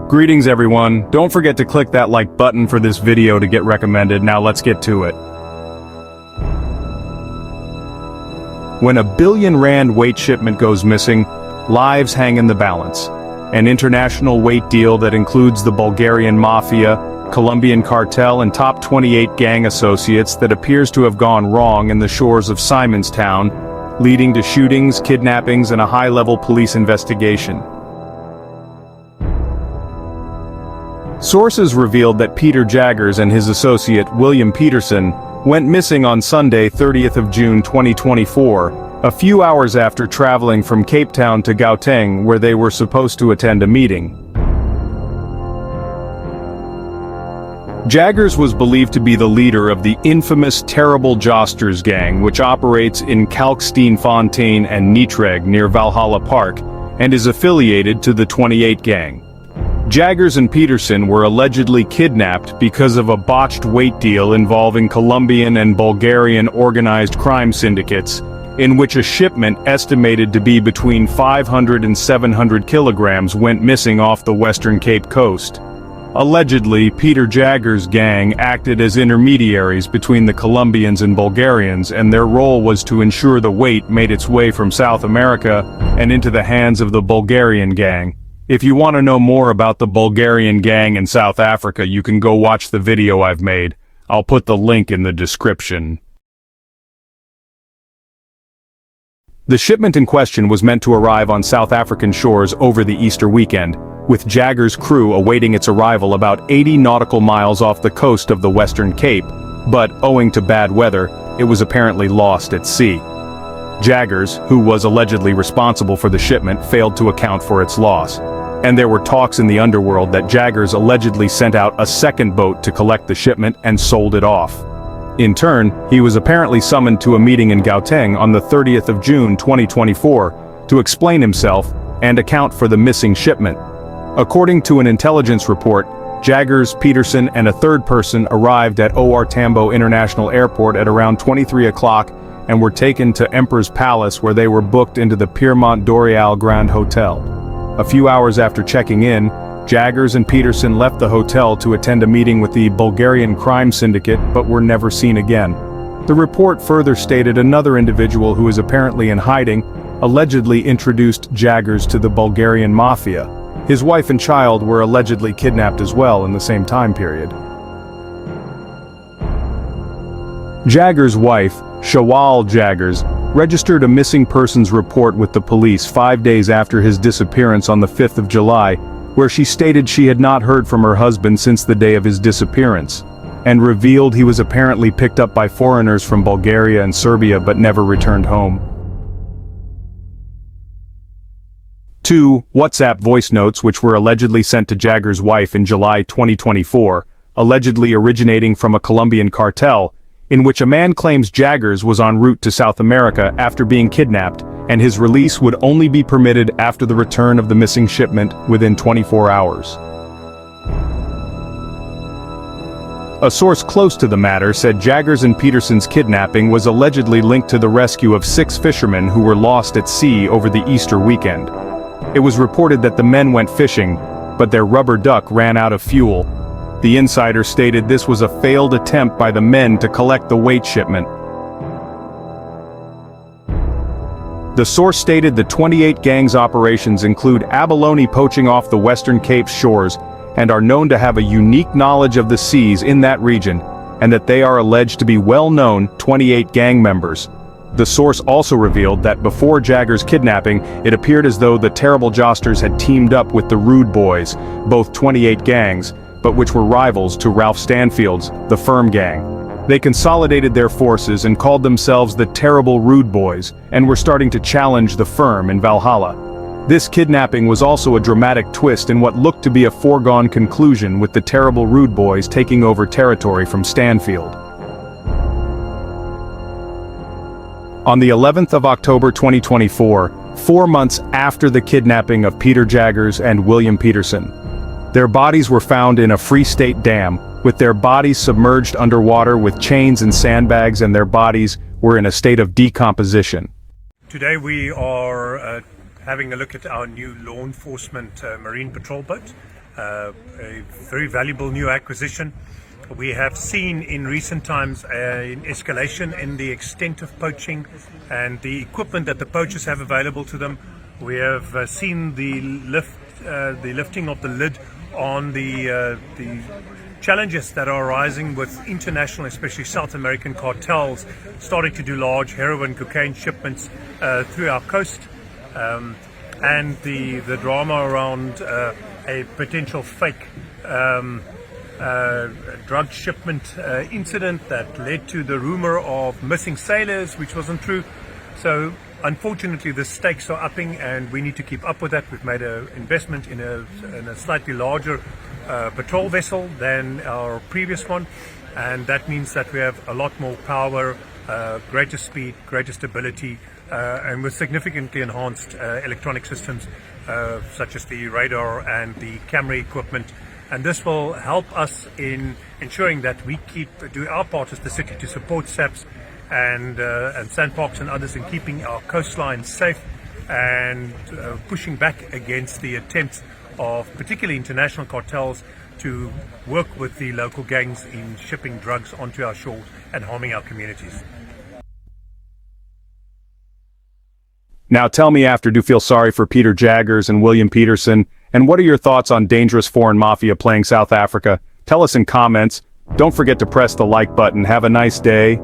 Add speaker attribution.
Speaker 1: Greetings everyone, don't forget to click that like button for this video to get recommended. Now let's get to it. When a billion-rand weight shipment goes missing, lives hang in the balance. An international weight deal that includes the Bulgarian Mafia, Colombian Cartel and top 28 gang associates that appears to have gone wrong in the shores of Simonstown, leading to shootings, kidnappings and a high-level police investigation. Sources revealed that Peter Jaggers and his associate William Peterson went missing on Sunday, 30th of June 2024, a few hours after traveling from Cape Town to Gauteng where they were supposed to attend a meeting. Jaggers was believed to be the leader of the infamous Terrible Josters gang, which operates in Kalksteenfontein and Nietreg near Valhalla Park, and is affiliated to the 28 gang. Jaggers and Peterson were allegedly kidnapped because of a botched weight deal involving Colombian and Bulgarian organized crime syndicates, in which a shipment estimated to be between 500 and 700 kilograms went missing off the Western Cape coast. Allegedly, Peter Jaggers' gang acted as intermediaries between the Colombians and Bulgarians, and their role was to ensure the weight made its way from South America and into the hands of the Bulgarian gang. If you want to know more about the Bulgarian gang in South Africa, you can go watch the video I've made. I'll put the link in the description. The shipment in question was meant to arrive on South African shores over the Easter weekend, with Jaggers' crew awaiting its arrival about 80 nautical miles off the coast of the Western Cape, but owing to bad weather, it was apparently lost at sea. Jaggers, who was allegedly responsible for the shipment, failed to account for its loss. And there were talks in the underworld that Jaggers allegedly sent out a second boat to collect the shipment and sold it off. In turn, he was apparently summoned to a meeting in Gauteng on the 30th of June 2024 to explain himself and account for the missing shipment. According to an intelligence report, Jaggers, Peterson and a third person arrived at OR Tambo International Airport at around 23 o'clock and were taken to Emperor's Palace where they were booked into the Piermont Doreal Grand Hotel. A few hours after checking in, Jaggers and Peterson left the hotel to attend a meeting with the Bulgarian crime syndicate but were never seen again. The report further stated another individual who is apparently in hiding allegedly introduced Jaggers to the Bulgarian Mafia. His wife and child were allegedly kidnapped as well in the same time period. Jaggers' wife, Shawal Jaggers, registered a missing persons report with the police 5 days after his disappearance on the 5th of July, where she stated she had not heard from her husband since the day of his disappearance, and revealed he was apparently picked up by foreigners from Bulgaria and Serbia but never returned home. 2 WhatsApp voice notes which were allegedly sent to Jaggers' wife in July 2024, allegedly originating from a Colombian cartel, in which a man claims Jaggers was en route to South America after being kidnapped, and his release would only be permitted after the return of the missing shipment within 24 hours. A source close to the matter said Jaggers and Peterson's kidnapping was allegedly linked to the rescue of 6 fishermen who were lost at sea over the Easter weekend. It was reported that the men went fishing, but their rubber duck ran out of fuel. The insider stated this was a failed attempt by the men to collect the weight shipment. The source stated the 28 gang's operations include abalone poaching off the Western Cape's shores and are known to have a unique knowledge of the seas in that region, and that they are alleged to be well-known 28 gang members. The source also revealed that before Jaggers' kidnapping, it appeared as though the Terrible Josters had teamed up with the Rude Boys, both 28 gangs, but which were rivals to Ralph Stanfield's, the Firm Gang. They consolidated their forces and called themselves the Terrible Rude Boys, and were starting to challenge the Firm in Valhalla. This kidnapping was also a dramatic twist in what looked to be a foregone conclusion, with the Terrible Rude Boys taking over territory from Stanfield. On the 11th of October 2024, 4 months after the kidnapping of Peter Jaggers and William Peterson, their bodies were found in a Free State dam, with their bodies submerged underwater with chains and sandbags, and their bodies were in a state of decomposition.
Speaker 2: Today we are having a look at our new law enforcement marine patrol boat. a very valuable new acquisition. We have seen in recent times an escalation in the extent of poaching and the equipment that the poachers have available to them. We have seen the lifting of the lid on the challenges that are arising with international, especially South American cartels, starting to do large heroin, cocaine shipments through our coast, and the drama around a potential fake drug shipment incident that led to the rumor of missing sailors, which wasn't true. So unfortunately the stakes are upping and we need to keep up with that. We've made an investment in a slightly larger patrol vessel than our previous one, and that means that we have a lot more power, greater speed, greater stability, and with significantly enhanced electronic systems such as the radar and the camera equipment. And this will help us in ensuring that we do our part as the city to support SAPs and sandparks and others in keeping our coastline safe and pushing back against the attempts of particularly international cartels to work with the local gangs in shipping drugs onto our shores and harming our communities.
Speaker 1: Now tell me after, do you feel sorry for Peter Jaggers and William Peterson? And what are your thoughts on dangerous foreign mafia playing South Africa? Tell us in comments. Don't forget to press the like button. Have a nice day.